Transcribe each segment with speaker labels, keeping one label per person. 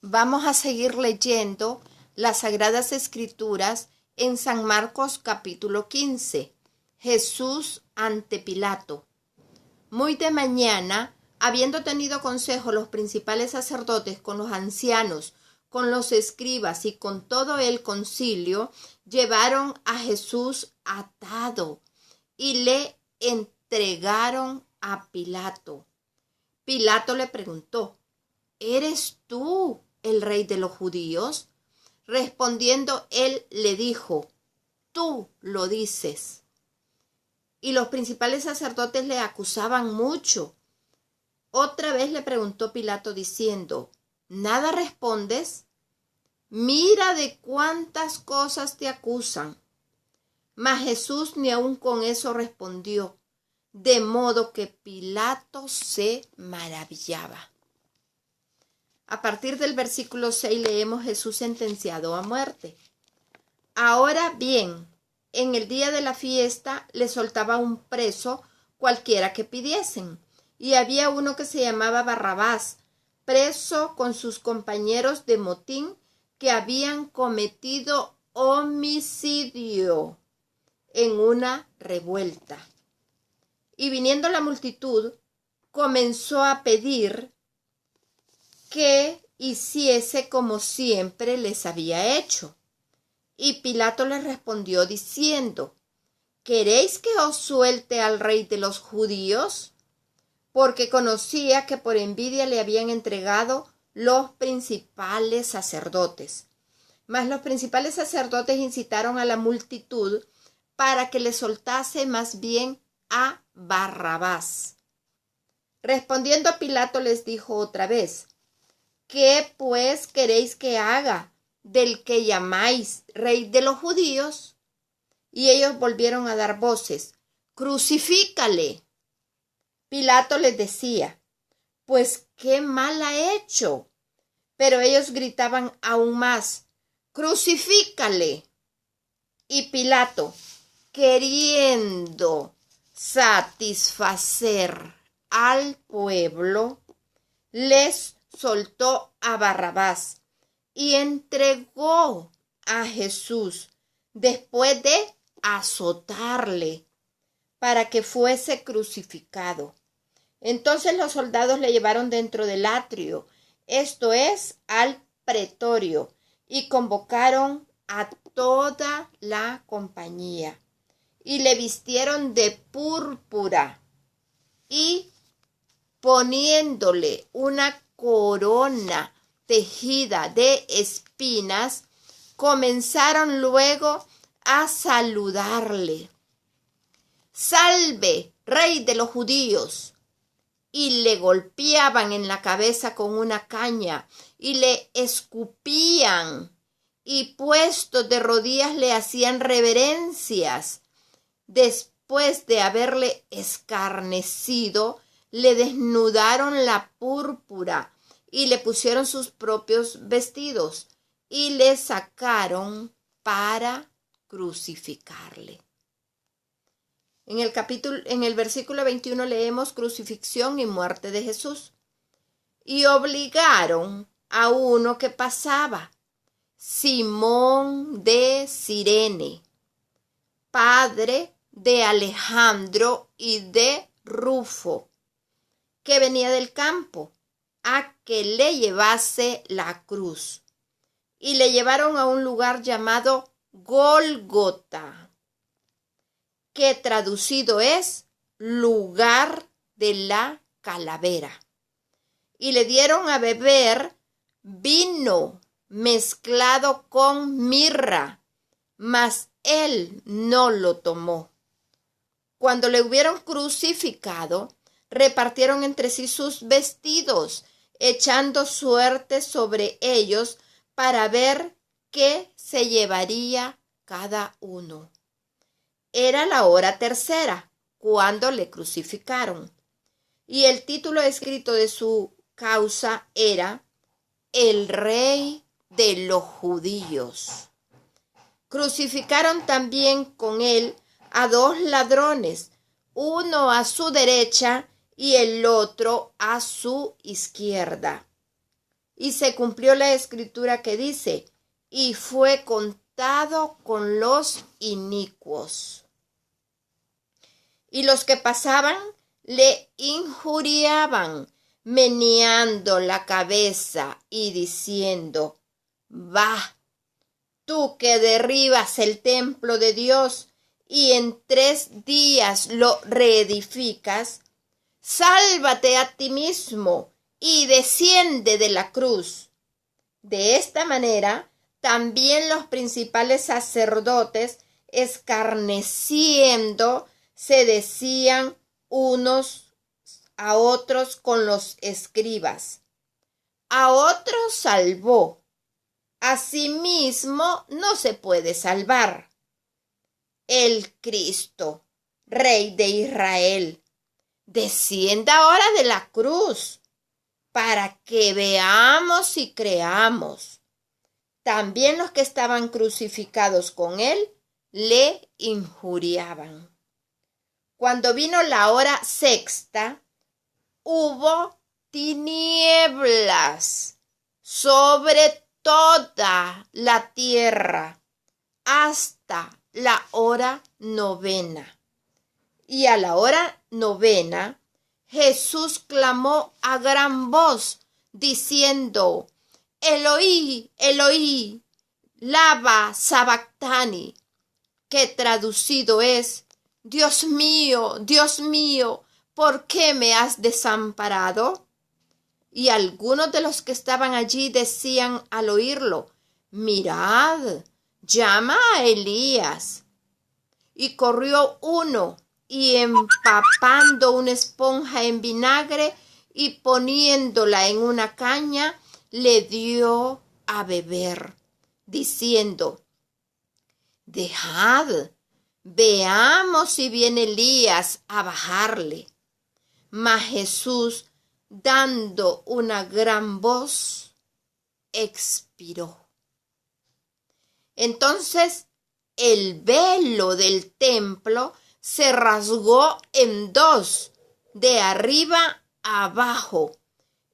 Speaker 1: Vamos a seguir leyendo las Sagradas Escrituras en San Marcos capítulo 15. Jesús ante Pilato. Muy de mañana, habiendo tenido consejo los principales sacerdotes con los ancianos, con los escribas y con todo el concilio, llevaron a Jesús atado y le entregaron a Pilato. Pilato le preguntó: ¿Eres tú el rey de los judíos? Respondiendo él le dijo: Tú lo dices. Y los principales sacerdotes le acusaban mucho. Otra vez le preguntó Pilato diciendo: ¿Nada respondes? Mira de cuántas cosas te acusan. Mas Jesús ni aun con eso respondió, de modo que Pilato se maravillaba. A partir del versículo 6 leemos: Jesús sentenciado a muerte. Ahora bien, en el día de la fiesta le soltaba un preso cualquiera que pidiesen. Y había uno que se llamaba Barrabás, preso con sus compañeros de motín que habían cometido homicidio en una revuelta. Y viniendo la multitud, comenzó a pedir que hiciese como siempre les había hecho. Y Pilato les respondió diciendo: ¿Queréis que os suelte al rey de los judíos? Porque conocía que por envidia le habían entregado los principales sacerdotes. Mas los principales sacerdotes incitaron a la multitud para que le soltase más bien a Barrabás. Respondiendo Pilato les dijo otra vez: ¿Qué pues queréis que haga del que llamáis rey de los judíos? Y ellos volvieron a dar voces: ¡Crucifícale! Pilato les decía: Pues qué mal ha hecho. Pero ellos gritaban aún más: ¡Crucifícale! Y Pilato, queriendo satisfacer al pueblo, les soltó a Barrabás y entregó a Jesús después de azotarle para que fuese crucificado. Entonces los soldados le llevaron dentro del atrio, esto es, al pretorio, y convocaron a toda la compañía, y le vistieron de púrpura, y poniéndole una corona tejida de espinas, comenzaron luego a saludarle: ¡Salve, rey de los judíos! Y le golpeaban en la cabeza con una caña y le escupían, y puestos de rodillas le hacían reverencias. Después de haberle escarnecido, le desnudaron la púrpura y le pusieron sus propios vestidos y le sacaron para crucificarle. En el versículo 21 leemos: crucifixión y muerte de Jesús. Y obligaron a uno que pasaba, Simón de Cirene, padre de Alejandro y de Rufo, que venía del campo, a que le llevase la cruz. Y le llevaron a un lugar llamado Gólgota, que traducido es lugar de la calavera. Y le dieron a beber vino mezclado con mirra, mas él no lo tomó. Cuando le hubieron crucificado, repartieron entre sí sus vestidos, echando suerte sobre ellos para ver qué se llevaría cada uno. Era la hora tercera, cuando le crucificaron, y el título escrito de su causa era: El Rey de los Judíos. Crucificaron también con él a 2 ladrones, uno a su derecha y el otro a su izquierda. y se cumplió la escritura que dice, y fue contado con los inicuos. Y los que pasaban le injuriaban, meneando la cabeza y diciendo, va, tú que derribas el templo de Dios y en 3 días lo reedificas, sálvate a ti mismo y desciende de la cruz. De esta manera, también los principales sacerdotes, escarneciendo, se decían unos a otros con los escribas, a otros salvó, a sí mismo no se puede salvar. El Cristo, Rey de Israel, descienda ahora de la cruz, para que veamos y creamos. También los que estaban crucificados con él le injuriaban. Cuando vino la hora 6ª, hubo tinieblas sobre toda la tierra hasta la hora 9. Y a la hora 9, Jesús clamó a gran voz, diciendo, Eloí, Eloí, lama sabactani, que traducido es, Dios mío, ¿por qué me has desamparado? Y algunos de los que estaban allí decían al oírlo, mirad, llama a Elías. Y corrió uno, y empapando una esponja en vinagre y poniéndola en una caña, le dio a beber, diciendo, dejad, veamos si viene Elías a bajarle. Mas Jesús, dando una gran voz, expiró. Entonces el velo del templo se rasgó en 2, de arriba a abajo,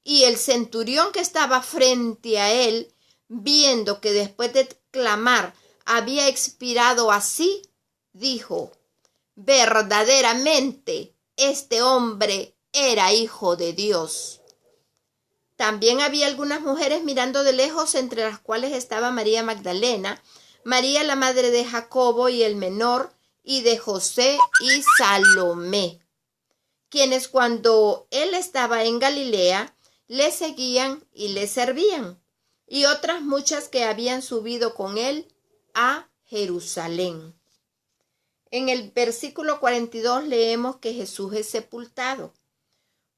Speaker 1: y el centurión que estaba frente a él, viendo que después de clamar había expirado así, dijo, verdaderamente este hombre era hijo de Dios. También había algunas mujeres mirando de lejos, entre las cuales estaba María Magdalena, María la madre de Jacobo y el menor, y de José y Salomé, quienes cuando él estaba en Galilea, le seguían y le servían, y otras muchas que habían subido con él a Jerusalén. En el versículo 42 leemos que Jesús es sepultado.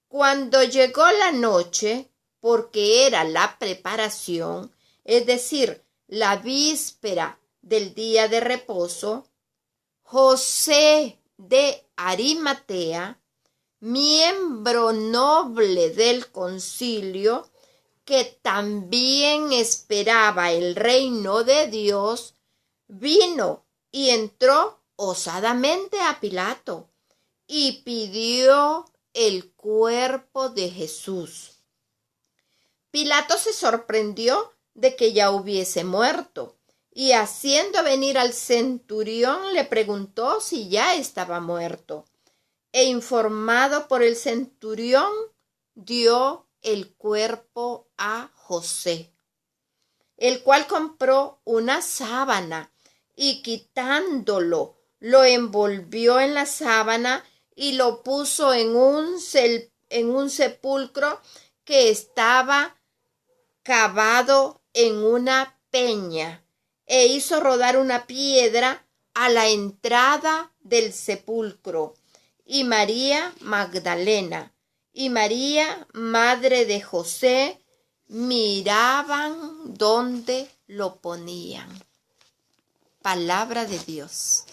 Speaker 1: Cuando llegó la noche, porque era la preparación, es decir, la víspera del día de reposo, José de Arimatea, miembro noble del concilio, que también esperaba el reino de Dios, vino y entró osadamente a Pilato y pidió el cuerpo de Jesús. Pilato se sorprendió de que ya hubiese muerto, y haciendo venir al centurión le preguntó si ya estaba muerto. E informado por el centurión, dio el cuerpo a José, el cual compró una sábana y quitándolo, lo envolvió en la sábana y lo puso en un sepulcro que estaba cavado en una peña, e hizo rodar una piedra a la entrada del sepulcro. Y María Magdalena y María, madre de José, miraban dónde lo ponían. Palabra de Dios.